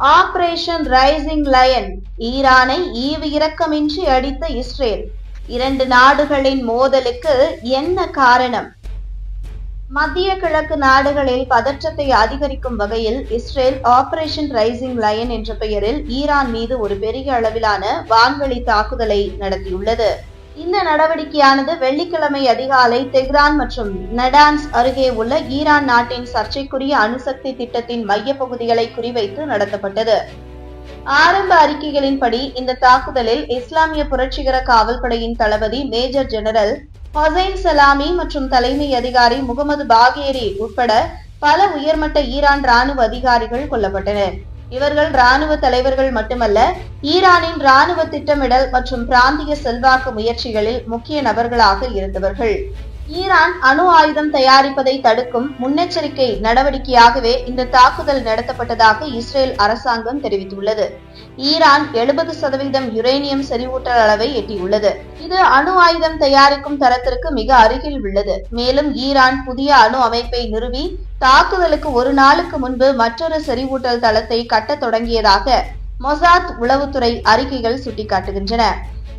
Operation rising line, ஈரானை ஈவு இரக்கமின்றி அடித்த இஸ்ரேல். இரண்டு நாடுகளின் மோதலுக்கு என்ன காரணம்? மத்திய கிழக்கு நாடுகளில் பதற்றத்தை அதிகரிக்கும் வகையில் இஸ்ரேல் ஆபரேஷன் ரைசிங் லயன் என்ற பெயரில் ஈரான் மீது ஒரு பெரிய அளவிலான வான்வழி தாக்குதலை நடத்தியுள்ளது. இந்த நடவடிக்கையானது வெள்ளிக்கிழமை அதிகாலை தெஹ்ரான் மற்றும் நடான்ஸ் அருகே உள்ள ஈரான் நாட்டின் சர்ச்சைக்குரிய அணுசக்தி திட்டத்தின் மையப்பகுதிகளை குறிவைத்து நடத்தப்பட்டது. ஆரம்ப அறிக்கைகளின்படி இந்த தாக்குதலில் இஸ்லாமிய புரட்சிகர காவல்படையின் தளபதி மேஜர் ஜெனரல் ஹொசைன் சலாமி மற்றும் தலைமை அதிகாரி முகமது பாகேரி உட்பட பல உயர்மட்ட ஈரான் ராணுவ அதிகாரிகள் கொல்லப்பட்டனர். இவர்கள் ராணுவ தலைவர்கள் மட்டுமல்ல, ஈரானின் ராணுவ திட்டமிடல் மற்றும் பிராந்திய செல்வாக்கு முயற்சிகளில் முக்கிய நபர்களாக இருந்தவர்கள். ஈரான் அணு ஆயுதம் தயாரிப்பதை தடுக்கும் முன்னெச்சரிக்கை நடவடிக்கையாகவே இந்த தாக்குதல் நடத்தப்பட்டதாக இஸ்ரேல் அரசாங்கம் தெரிவித்துள்ளது. ஈரான் 70% யுரேனியம் செறிவூட்டல் அளவை எட்டியுள்ளது. இது அணு ஆயுதம் தயாரிக்கும் தரத்திற்கு மிக அருகில் உள்ளது. மேலும் ஈரான் புதிய அணு அமைப்பை நிறுவி தாக்குதலுக்கு ஒரு நாளுக்கு முன்பு மற்றொரு செறிவூட்டல் தளத்தை கட்டத் தொடங்கியதாக மொசாத் உளவுத்துறை அறிக்கைகள் சுட்டிக்காட்டுகின்றன.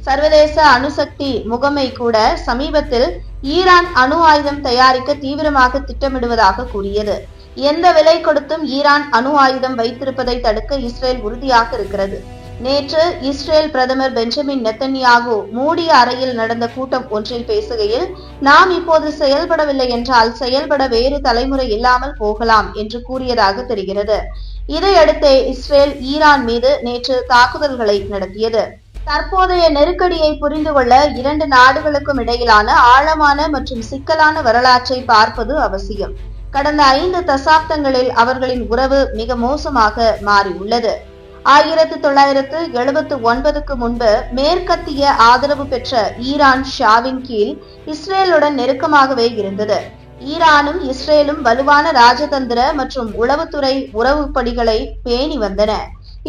சர்வதேச அணுசக்தி முகமை கூட சமீபத்தில் ஈரான் அணு ஆயுதம் தயாரிக்க தீவிரமாக திட்டமிடுவதாக கூறியது. எந்த விலை கொடுத்தும் ஈரான் அணு ஆயுதம் வைத்திருப்பதை தடுக்க இஸ்ரேல் உறுதியாக இருக்கிறது. நேற்று இஸ்ரேல் பிரதமர் பெஞ்சமின் நெத்தன்யாகு மூடிய அறையில் நடந்த கூட்டம் ஒன்றில் பேசுகையில், நாம் இப்போது செயல்படவில்லை என்றால் செயல்பட வேறு தலைமுறை இல்லாமல் போகலாம் என்று கூறியதாக தெரிகிறது. இதையடுத்தே இஸ்ரேல் ஈரான் மீது நேற்று தாக்குதல்களை நடத்தியது. தற்போதைய நெருக்கடியை புரிந்து கொள்ள இரண்டு நாடுகளுக்கும் இடையிலான ஆழமான மற்றும் சிக்கலான வரலாற்றை பார்ப்பது அவசியம். கடந்த 5 தசாப்தங்களில் அவர்களின் உறவு மிக மோசமாக மாறியுள்ளது. 1979க்கு முன்பு மேற்கத்திய ஆதரவு பெற்ற ஈரான் ஷாவின் கீழ் இஸ்ரேலுடன் நெருக்கமாகவே இருந்தது. ஈரானும் இஸ்ரேலும் வலுவான ராஜதந்திர மற்றும் உளவுத்துறை உறவுப்படிகளை பேணி வந்தன.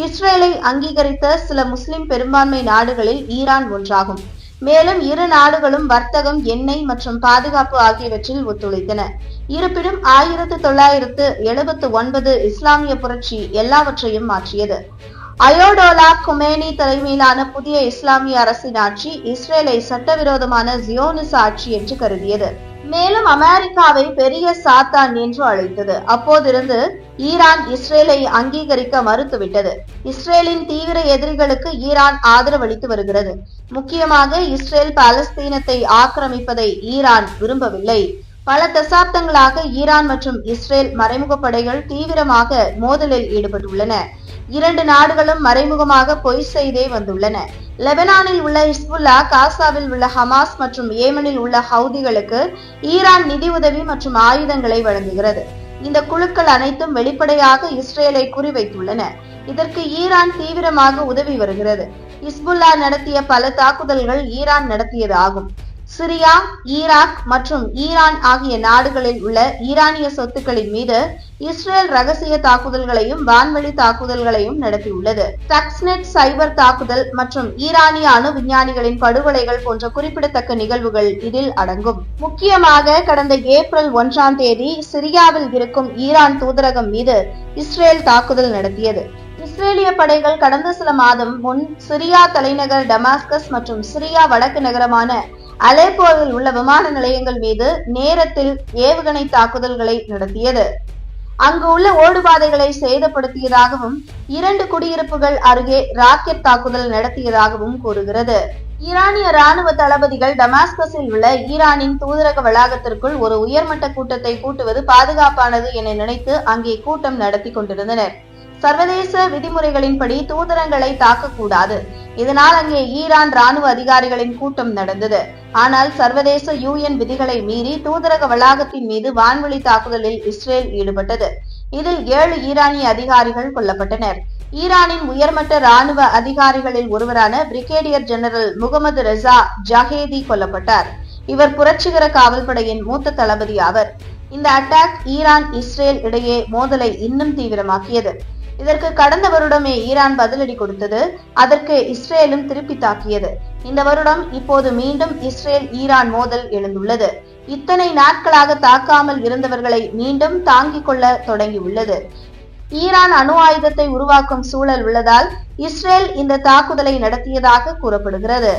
இஸ்ரேலை அங்கீகரித்த சில முஸ்லிம் பெரும்பான்மை நாடுகளில் ஈரான் ஒன்றாகும். மேலும் இரு நாடுகளும் வர்த்தகம், எண்ணெய் மற்றும் பாதுகாப்பு ஆகியவற்றில் ஒத்துழைத்தன. இருப்பினும் 1979 இஸ்லாமிய புரட்சி எல்லாவற்றையும் மாற்றியது. அயோடோலா குமேனி தலைமையிலான புதிய இஸ்லாமிய அரசின் ஆட்சி இஸ்ரேலை சட்டவிரோதமான ஜியோனிச ஆட்சி என்று கருதியது. மேலும் அமெரிக்காவை பெரிய சாத்தான் என்று அழைத்தது. அப்போதிருந்து ஈரான் இஸ்ரேலை அங்கீகரிக்க மறுத்துவிட்டது. இஸ்ரேலின் தீவிர எதிரிகளுக்கு ஈரான் ஆதரவளித்து வருகிறது. முக்கியமாக இஸ்ரேல் பாலஸ்தீனத்தை ஆக்கிரமிப்பதை ஈரான் விரும்பவில்லை. பல தசாப்தங்களாக ஈரான் மற்றும் இஸ்ரேல் மறைமுக படைகள் தீவிரமாக மோதலில் ஈடுபட்டுள்ளன. இரண்டு நாடுகளும் மறைமுகமாக பொய் செய்தே வந்துள்ளன. லெபனானில் உள்ள ஹிஸ்புல்லா, காசாவில் உள்ள ஹமாஸ் மற்றும் ஏமனில் உள்ள ஹவுதிகளுக்கு ஈரான் நிதி உதவி மற்றும் ஆயுதங்களை வழங்குகிறது. இந்த குழுக்கள் அனைத்தும் வெளிப்படையாக இஸ்ரேலை குறிவைத்துள்ளன. இதற்கு ஈரான் தீவிரமாக உதவி வருகிறது. ஹிஸ்புல்லா நடத்திய பல தாக்குதல்கள் ஈரான் நடத்தியது ஆகும். சிரியா, ஈராக் மற்றும் ஈரான் ஆகிய நாடுகளில் உள்ள ஈரானிய சொத்துக்களின் மீது இஸ்ரேல் ரகசிய தாக்குதல்களையும் வான்வழி தாக்குதல்களையும் நடத்தியுள்ளது. ஸ்டக்ஸ்நெட் சைபர் தாக்குதல் மற்றும் ஈரானிய அணு விஞ்ஞானிகளின் படுகொலைகள் போன்ற குறிப்பிடத்தக்க நிகழ்வுகள் இதில் அடங்கும். முக்கியமாக கடந்த ஏப்ரல் 1ஆம் தேதி சிரியாவில் இருக்கும் ஈரான் தூதரகம் மீது இஸ்ரேல் தாக்குதல் நடத்தியது. இஸ்ரேலிய படைகள் கடந்த சில மாதம் முன் சிரியா தலைநகர் டமாஸ்கஸ் மற்றும் சிரியா வடக்கு நகரமான அலெப்போவில் உள்ள விமான நிலையங்கள் மீது நேரத்தில் ஏவுகணை தாக்குதல்களை நடத்தியது. அங்கு உள்ள ஓடுபாதைகளை சேதப்படுத்தியதாகவும் 2 குடியிருப்புகள் அருகே ராக்கெட் தாக்குதல் நடத்தியதாகவும் கூறுகிறது. ஈரானிய ராணுவ தளபதிகள் டமாஸ்கஸில் உள்ள ஈரானின் தூதரக வளாகத்திற்குள் ஒரு உயர்மட்ட கூட்டத்தை கூட்டுவது பாதுகாப்பானது என நினைத்து அங்கே கூட்டம் நடத்தி கொண்டிருந்தனர். சர்வதேச விதிமுறைகளின்படி தூதரங்களை தாக்கக்கூடாது. இதனால் அங்கே ஈரான் ராணுவ அதிகாரிகளின் கூட்டம் நடந்தது. ஆனால் சர்வதேச UN விதிகளை மீறி தூதரக வளாகத்தின் மீது வான்வழி தாக்குதலில் இஸ்ரேல் ஈடுபட்டது. இதில் 7 ஈரானிய அதிகாரிகள் கொல்லப்பட்டனர். ஈரானின் உயர்மட்ட ராணுவ அதிகாரிகளில் ஒருவரான பிரிகேடியர் ஜெனரல் முகமது ரெசா ஜஹேதி கொல்லப்பட்டார். இவர் புரட்சிகர காவல்படையின் மூத்த தளபதி ஆவர். இந்த அட்டாக் ஈரான் இஸ்ரேல் இடையே மோதலை இன்னும் தீவிரமாக்கியது. இதற்கு கடந்த வருடமே ஈரான் பதிலடி கொடுத்தது. அதற்கு இஸ்ரேலும் திருப்பி தாக்கியது. இந்த வருடம் இப்போது மீண்டும் இஸ்ரேல் ஈரான் மோதல் எழுந்துள்ளது. இத்தனை நாட்களாக தாக்காமல் இருந்தவர்களை மீண்டும் தாங்கிக் கொள்ள தொடங்கியுள்ளது. ஈரான் அணு ஆயுதத்தை உருவாக்கும் சூழல் உள்ளதால் இஸ்ரேல் இந்த தாக்குதலை நடத்தியதாக கூறப்படுகிறது.